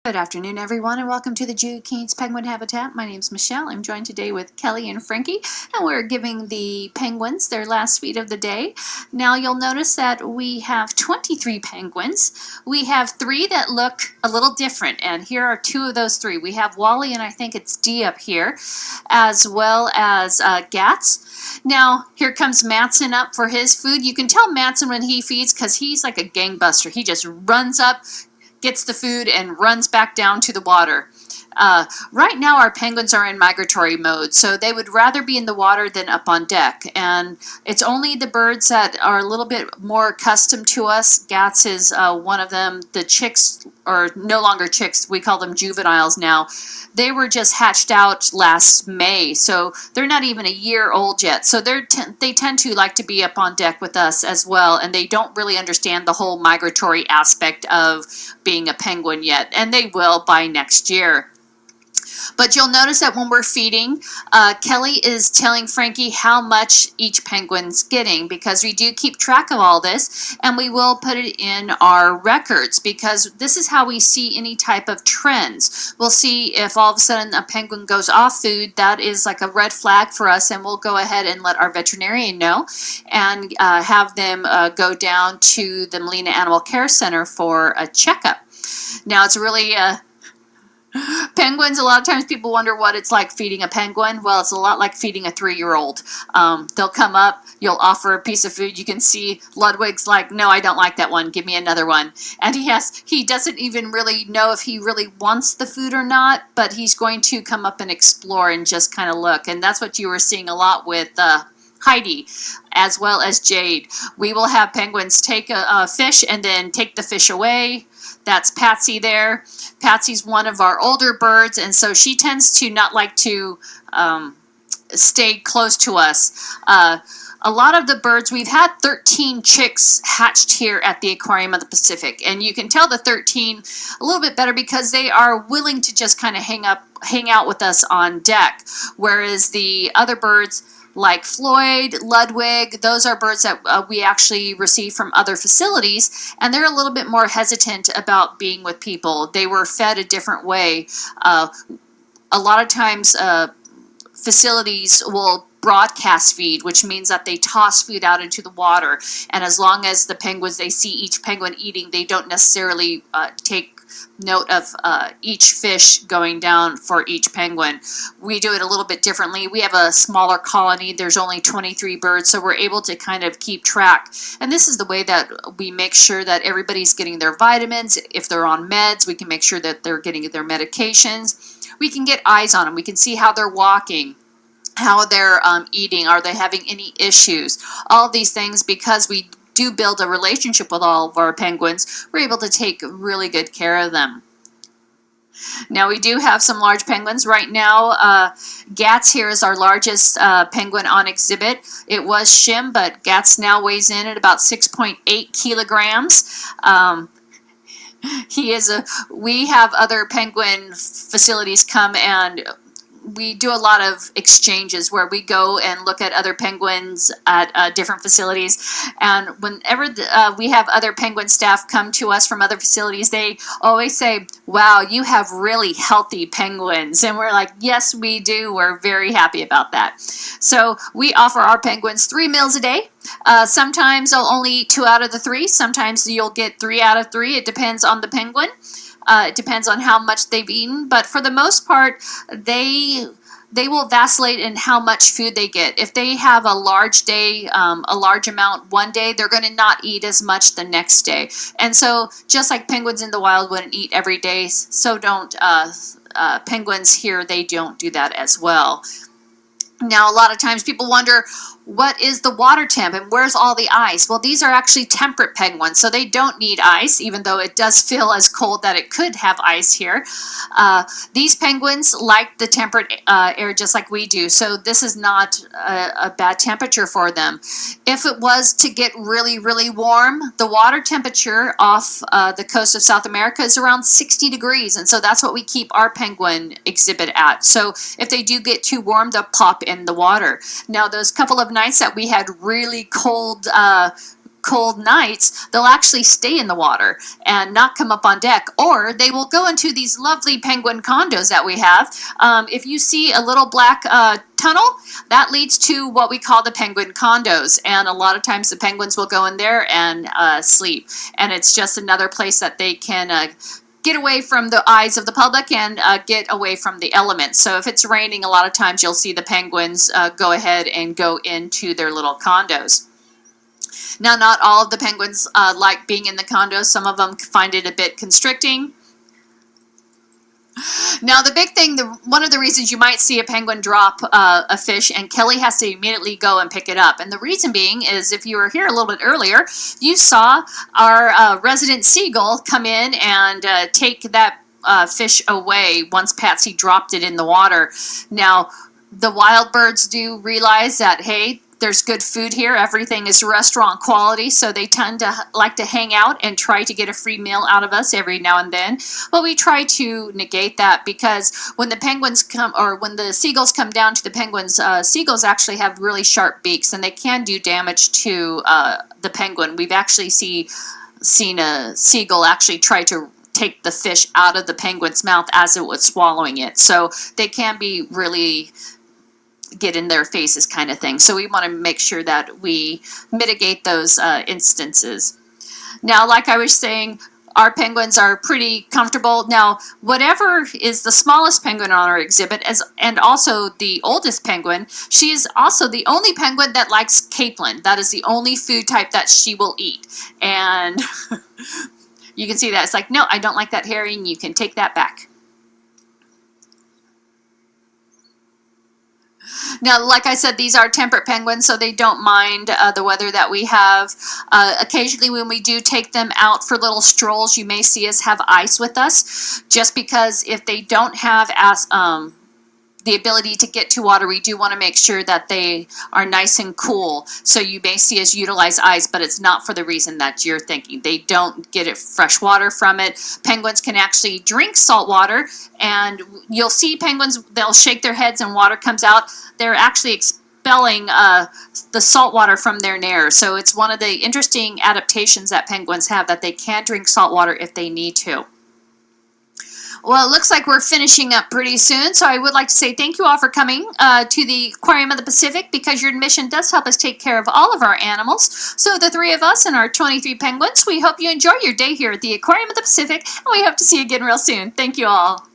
Good afternoon, everyone, and welcome to the Jew Keen's Penguin Habitat. My name is Michelle. I'm joined today with Kelly and Frankie, and we're giving the penguins their last feed of the day. Now, you'll notice that we have 23 penguins. We have 3 that look a little different, and here are 2 of those 3. We have Wally, and I think it's Dee up here, as well as Gats. Now, here comes Matson up for his food. You can tell Matson when he feeds because he's like a gangbuster. He just runs up, gets the food, and runs back down to the water. Right now our penguins are in migratory mode, so they would rather be in the water than up on deck. And it's only the birds that are a little bit more accustomed to us. Gats is one of them. The chicks are no longer chicks. We call them juveniles now. They were just hatched out last May, so they're not even a year old yet. So they tend to like to be up on deck with us as well, and they don't really understand the whole migratory aspect of being a penguin yet, and they will by next year. But you'll notice that when we're feeding, Kelly is telling Frankie how much each penguin's getting, because we do keep track of all this, and we will put it in our records, because this is how we see any type of trends. We'll see if all of a sudden a penguin goes off food. That is like a red flag for us, and we'll go ahead and let our veterinarian know and have them go down to the Molina Animal Care Center for a checkup. Now, it's really penguins, a lot of times people wonder what it's like feeding a penguin. Well, it's a lot like feeding a 3-year-old. They'll come up, you'll offer a piece of food. You can see Ludwig's like, no, I don't like that one. Give me another one. And he doesn't even really know if he really wants the food or not, but he's going to come up and explore and just kind of look. And that's what you were seeing a lot with Heidi, as well as Jade. We will have penguins take a fish and then take the fish away. That's Patsy there. Patsy's one of our older birds, and so she tends to not like to stay close to us. A lot of the birds, we've had 13 chicks hatched here at the Aquarium of the Pacific, and you can tell the 13 a little bit better because they are willing to just kind of hang out with us on deck, whereas the other birds, like Floyd, Ludwig, those are birds that we actually receive from other facilities, and they're a little bit more hesitant about being with people. They were fed a different way. A lot of times facilities will broadcast feed, which means that they toss food out into the water, and as long as the penguins, they see each penguin eating, they don't necessarily take note of each fish going down for each penguin. We do it a little bit differently. We have a smaller colony. There's only 23 birds, so we're able to kind of keep track. And this is the way that we make sure that everybody's getting their vitamins. If they're on meds, we can make sure that they're getting their medications. We can get eyes on them. We can see how they're walking, how they're eating. Are they having any issues? All of these things, because we do build a relationship with all of our penguins, we're able to take really good care of them. Now, we do have some large penguins. Right now, Gats here is our largest penguin on exhibit. It was Shim, but Gats now weighs in at about 6.8 kilograms. We have other penguin facilities come, and we do a lot of exchanges where we go and look at other penguins at different facilities. And whenever we have other penguin staff come to us from other facilities, they always say, wow, you have really healthy penguins. And we're like, yes, we do. We're very happy about that. So we offer our penguins 3 meals a day. Sometimes they'll only eat 2 out of the 3. Sometimes you'll get 3 out of 3. It depends on the penguin. It depends on how much they've eaten, but for the most part, they will vacillate in how much food they get. If they have a large day, a large amount one day, they're going to not eat as much the next day. And so just like penguins in the wild wouldn't eat every day, so don't penguins here. They don't do that as well. Now, a lot of times people wonder, what is the water temp and where's all the ice? Well, these are actually temperate penguins, so they don't need ice, even though it does feel as cold that it could have ice here. These penguins like the temperate air just like we do, so this is not a bad temperature for them. If it was to get really, really warm, the water temperature off the coast of South America is around 60 degrees, and so that's what we keep our penguin exhibit at. So if they do get too warm, they'll pop in the water. Now, those couple of nights that we had really cold cold nights, they'll actually stay in the water and not come up on deck, or they will go into these lovely penguin condos that we have. If you see a little black tunnel, that leads to what we call the penguin condos, and a lot of times the penguins will go in there and sleep, and it's just another place that they can get away from the eyes of the public and get away from the elements. So if it's raining, a lot of times you'll see the penguins go ahead and go into their little condos. Now, not all of the penguins like being in the condos. Some of them find it a bit constricting. Now, the big thing, one of the reasons you might see a penguin drop a fish and Kelly has to immediately go and pick it up. And the reason being is, if you were here a little bit earlier, you saw our resident seagull come in and take that fish away once Patsy dropped it in the water. Now, the wild birds do realize that, hey, there's good food here. Everything is restaurant quality, so they tend to like to hang out and try to get a free meal out of us every now and then. But we try to negate that, because when the penguins come, or when the seagulls come down to the penguins, seagulls actually have really sharp beaks, and they can do damage to the penguin. We've actually seen a seagull actually try to take the fish out of the penguin's mouth as it was swallowing it. So they can be really get in their faces kind of thing. So we want to make sure that we mitigate those instances. Now, like I was saying, our penguins are pretty comfortable. Now, whatever is the smallest penguin on our exhibit, and also the oldest penguin, she is also the only penguin that likes capelin. That is the only food type that she will eat. And you can see that. It's like, no, I don't like that herring. You can take that back. Now, like I said, these are temperate penguins, so they don't mind the weather that we have. Occasionally, when we do take them out for little strolls, you may see us have ice with us, just because if they don't have the ability to get to water, we do want to make sure that they are nice and cool. So you may see us utilize ice, but it's not for the reason that you're thinking. They don't get it fresh water from it. Penguins can actually drink salt water, and you'll see penguins, they'll shake their heads and water comes out. They're actually expelling the salt water from their nares. So it's one of the interesting adaptations that penguins have, that they can drink salt water if they need to. Well, it looks like we're finishing up pretty soon, so I would like to say thank you all for coming to the Aquarium of the Pacific, because your admission does help us take care of all of our animals. So the three of us and our 23 penguins, we hope you enjoy your day here at the Aquarium of the Pacific, and we hope to see you again real soon. Thank you all.